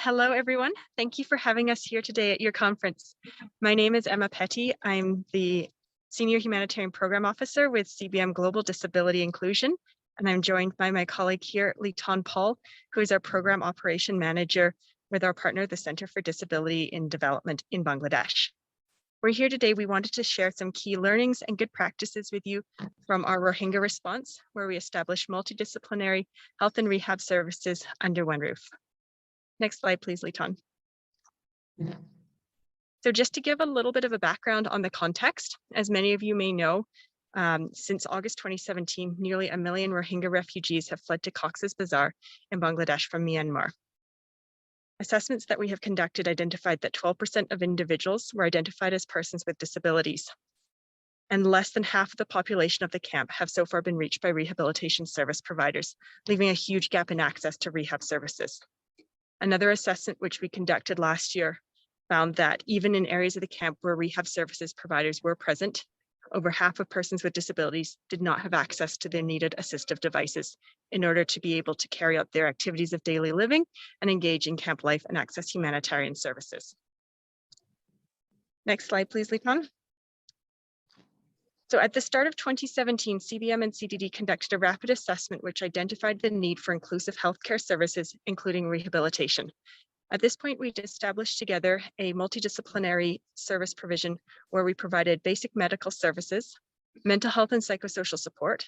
Hello, everyone. Thank you for having us here today at your conference. My name is Emma Pettey. I'm the Senior Humanitarian Program Officer with CBM Global Disability Inclusion, and I'm joined by my colleague here, Liton Paul, who is our Program Operation Manager with our partner, the Center for Disability in Development in Bangladesh. We're here today. We wanted to share some key learnings and good practices with you from our Rohingya response, where we established multidisciplinary health and rehab services under one roof. Next slide, please, Liton. So just to give a little bit of a background on the context, as many of you may know, since August 2017, nearly 1 million Rohingya refugees have fled to Cox's Bazar in Bangladesh from Myanmar. Assessments that we have conducted identified that 12% of individuals were identified as persons with disabilities, and less than half of the population of the camp have so far been reached by rehabilitation service providers, leaving a huge gap in access to rehab services. Another assessment which we conducted last year found that even in areas of the camp where rehab services providers were present, over half of persons with disabilities did not have access to their needed assistive devices in order to be able to carry out their activities of daily living and engage in camp life and access humanitarian services. Next slide, please, Liton. So at the start of 2017, CBM and CDD conducted a rapid assessment which identified the need for inclusive healthcare services, including rehabilitation. At this point, we established together a multidisciplinary service provision where we provided basic medical services, mental health and psychosocial support,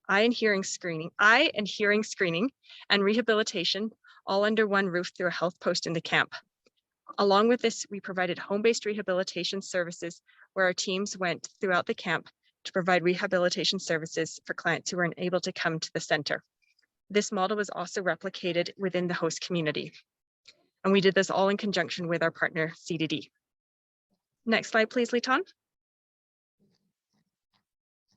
eye and hearing screening, and rehabilitation, all under one roof through a health post in the camp. Along with this, we provided home-based rehabilitation services where our teams went throughout the camp to provide rehabilitation services for clients who were unable to come to the center. This model was also replicated within the host community. And we did this all in conjunction with our partner, CDD. Next slide, please, Liton.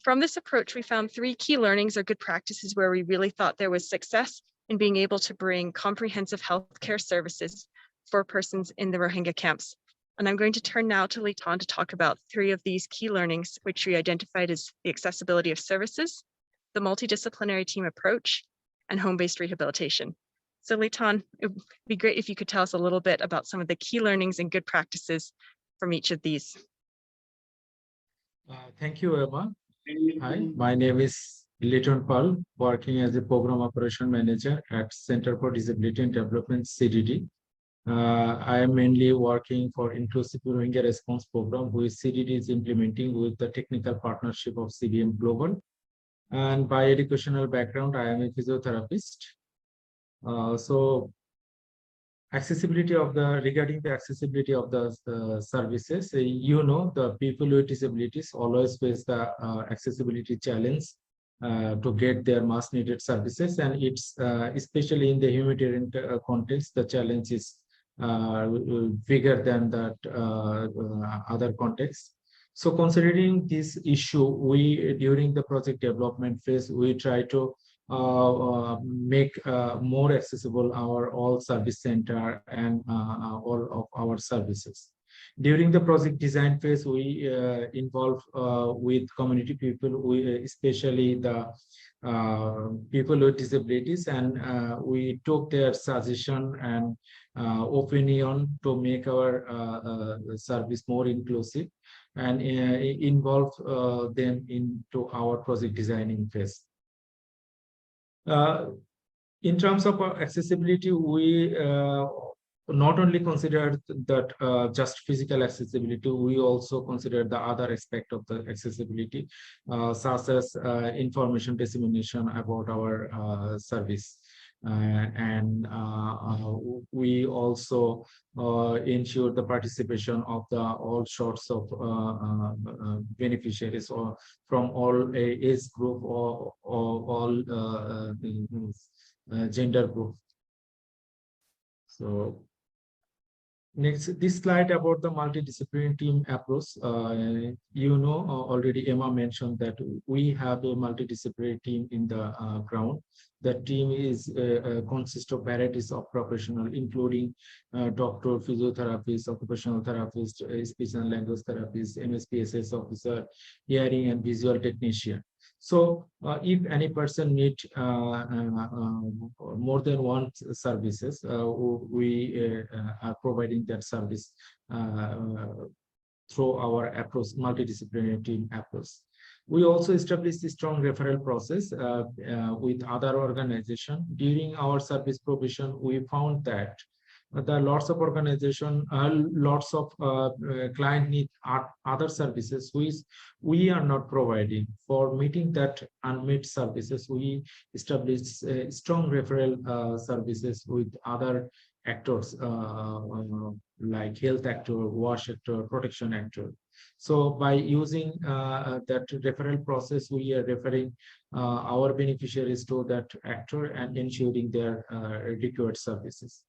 From this approach, we found 3 key learnings or good practices where we really thought there was success in being able to bring comprehensive healthcare services for persons in the Rohingya camps. And I'm going to turn now to Liton to talk about 3 of these key learnings, which we identified as the accessibility of services, the multidisciplinary team approach, and home-based rehabilitation. So Liton, it would be great if you could tell us a little bit about some of the key learnings and good practices from each of these. Thank you, Emma. Hi, my name is Liton Paul, working as a Program Operation Manager at Center for Disability and Development, CDD. I am mainly working for Inclusive Rohingya Response Program, which CDD is implementing with the technical partnership of CBM Global. And by educational background, I am a physiotherapist. So regarding the accessibility of the services, the people with disabilities always face the accessibility challenge to get their much needed services, and it's especially in the humanitarian context, the challenge is bigger than that other contexts. So considering this issue, we during the project development phase, we try to make more accessible our all service center and all of our services. During the project design phase, we involve with community people, especially the people with disabilities, and we took their suggestion and opinion to make our service more inclusive and involve them into our project designing phase. In terms of accessibility, we not only consider that just physical accessibility, we also consider the other aspect of the accessibility, such as information dissemination about our service. And we also ensure the participation of all sorts of beneficiaries or from all age group or all gender group. So next, this slide about the multidisciplinary team approach. Already Emma mentioned that we have a multidisciplinary team in the ground. The team is consists of varieties of professionals, including doctor, physiotherapist, occupational therapist, speech and language therapist, MSPSS officer, hearing and visual technician. So if any person need more than one services, we are providing that service through our approach, multidisciplinary team approach. We also established a strong referral process with other organizations. During our service provision, we found that there are lots of organization, lots of client need other services which we are not providing. For meeting that unmet services, we established strong referral services with other actors like health actor, wash actor, protection actor. So by using that referral process, we are referring our beneficiaries to that actor and ensuring their required services.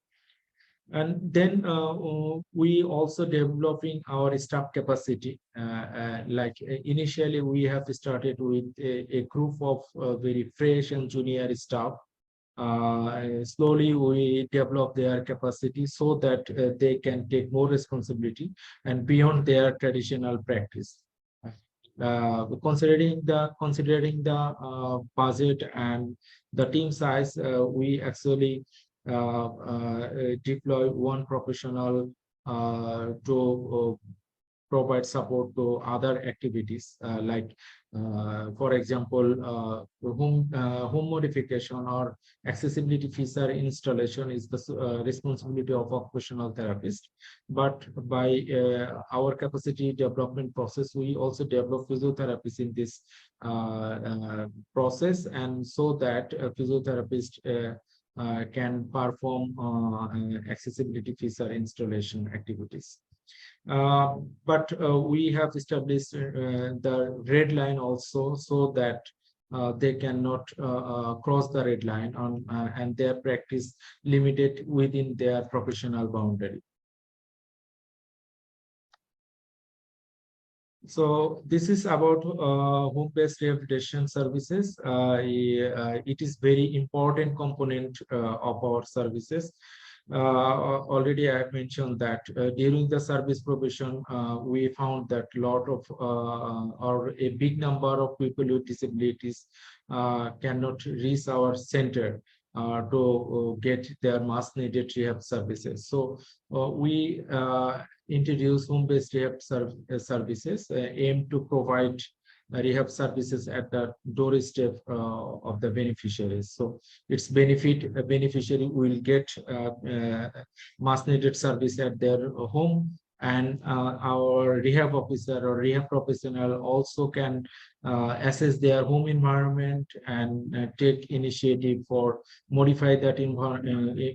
And then we also developing our staff capacity. Initially, we have started with a group of very fresh and junior staff. Slowly, we develop their capacity so that they can take more responsibility and beyond their traditional practice. Considering the budget and the team size, we actually deploy one professional to provide support to other activities for example, home modification or accessibility feature installation is the responsibility of occupational therapist. But by our capacity development process, we also develop physiotherapists in this process, and so that physiotherapist can perform accessibility feature installation activities. But we have established the red line also, so that they cannot cross the red line on and their practice limited within their professional boundary. So this is about home-based rehabilitation services. It is very important component of our services. Already I have mentioned that during the service provision, we found that or a big number of people with disabilities cannot reach our center to get their mass needed rehab services. So we introduce home-based rehab services aim to provide rehab services at the doorstep of the beneficiaries. So its beneficiary will get mass needed service at their home, and our rehab officer or rehab professional also can assess their home environment and take initiative for modify that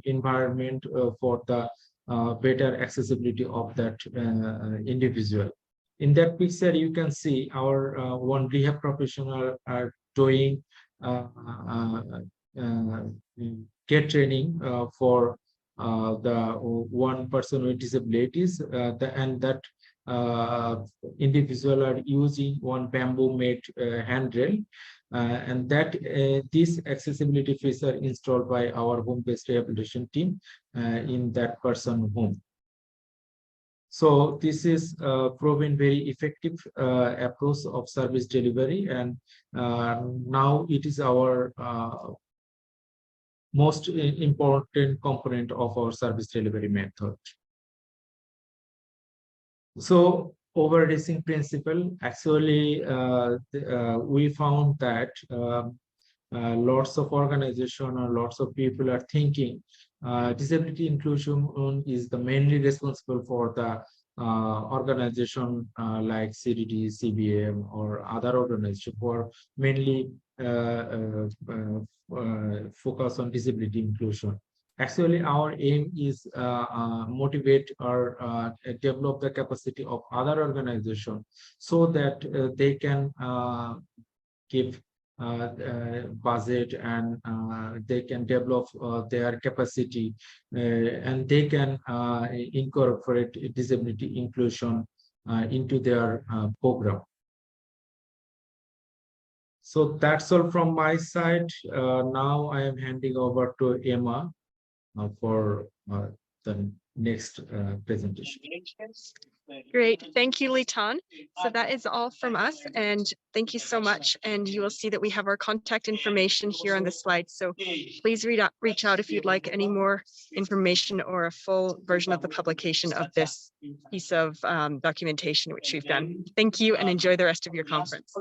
environment for the better accessibility of that individual. In that picture, you can see our one rehab professional are doing get training for the one person with disabilities, and that individual are using one bamboo made handrail, and that this accessibility feature installed by our home-based rehabilitation team in that person home. So this is proven very effective approach of service delivery, and now it is our most important component of our service delivery method. So over-reaching principle, actually we found that lots of organizations or lots of people are thinking disability inclusion is the mainly responsible for the organization like CDD, CBM, or other organizations who are mainly focus on disability inclusion. Actually, our aim is motivate or develop the capacity of other organizations so that they can give budget, and they can develop their capacity, and they can incorporate disability inclusion into their program. So that's all from my side. Now I am handing over to Emma for the next presentation. Great. Thank you, Liton. So that is all from us, and thank you so much. And you will see that we have our contact information here on the slide. So please reach out if you'd like any more information or a full version of the publication of this piece of documentation which we've done. Thank you and enjoy the rest of your conference.